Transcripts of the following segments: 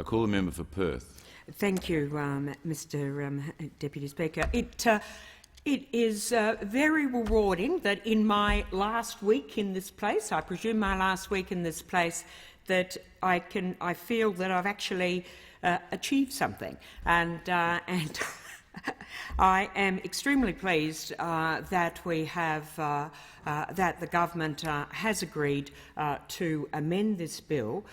I call the member for Perth. Thank you, Mr Deputy Speaker. It is very rewarding that in my last week in this place, I presume my last week in this place, that I feel that I've actually achieved something, and I am extremely pleased that we have that the government has agreed to amend this bill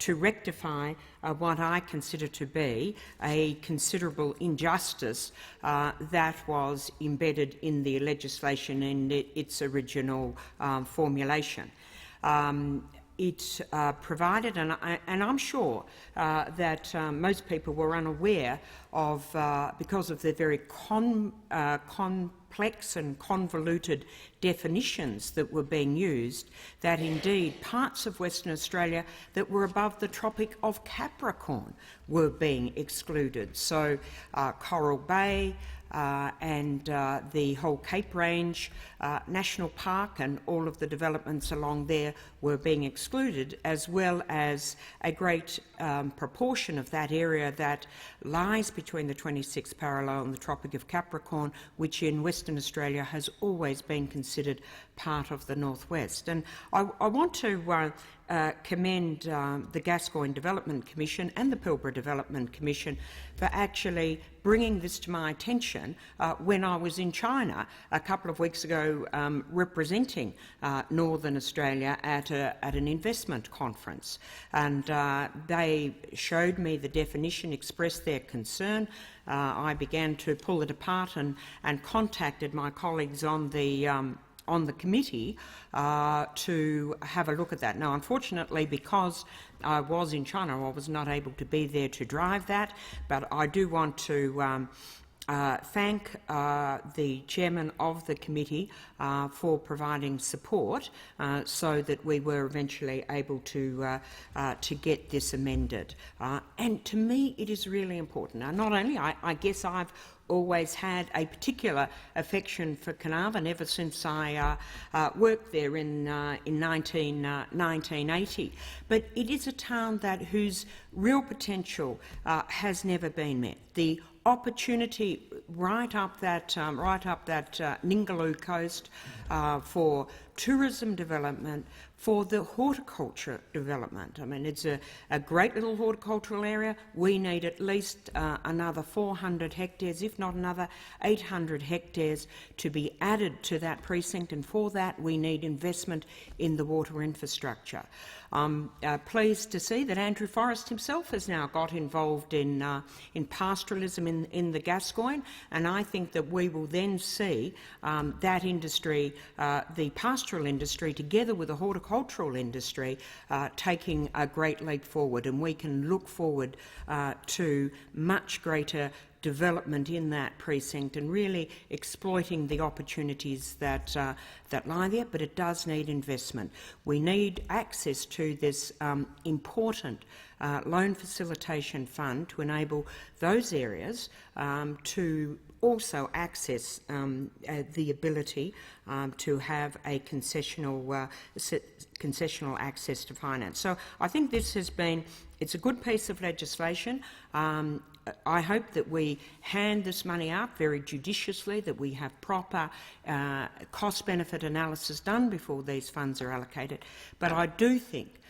to rectify what I consider to be a considerable injustice that was embedded in the legislation in its original formulation. It provided, and I'm sure that most people were unaware of, because of the very complex and convoluted definitions that were being used, that indeed parts of Western Australia that were above the Tropic of Capricorn were being excluded. So Coral Bay, and the whole Cape Range National Park and all of the developments along there were being excluded, as well as a great proportion of that area that lies between the 26th parallel and the Tropic of Capricorn, which in Western Australia has always been considered part of the Northwest. And I want to commend the Gascoyne Development Commission and the Pilbara Development Commission for actually bringing this to my attention when I was in China a couple of weeks ago representing Northern Australia at an investment conference. And they showed me the definition, expressed their concern. I began to pull it apart and contacted my colleagues on the committee to have a look at that. Now, unfortunately, because I was in China, I was not able to be there to drive that, but I do want to thank the chairman of the committee for providing support so that we were eventually able to get this amended. And to me, it is really important. Now, not only, I guess I've always had a particular affection for Carnarvon ever since I worked there in 1980. But it is a town whose real potential has never been met. The opportunity right up that Ningaloo coast for tourism development, for the horticulture development. I mean, it's a great little horticultural area. We need at least another 400 hectares, if not another 800 hectares to be added to that precinct, and for that we need investment in the water infrastructure. I'm pleased to see that Andrew Forrest himself has now got involved in pastoralism in the Gascoyne, and I think that we will then see that industry, the pastoral industry, together with the horticultural industry, taking a great leap forward, and we can look forward to much greater development in that precinct and really exploiting the opportunities that lie there, but it does need investment. We need access to this important loan facilitation fund to enable those areas to also access the ability to have a concessional access to finance. So I think this it's a good piece of legislation. I hope that we hand this money out very judiciously, that we have proper cost-benefit analysis done before these funds are allocated. But I do think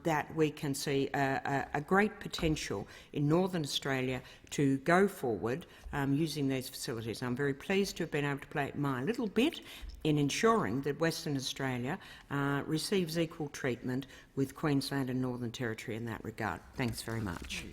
that we can see a great potential in Northern Australia to go forward using these facilities. I'm very pleased to have been able to play my little bit in ensuring that Western Australia receives equal treatment with Queensland and Northern Territory in that regard. Thanks very much.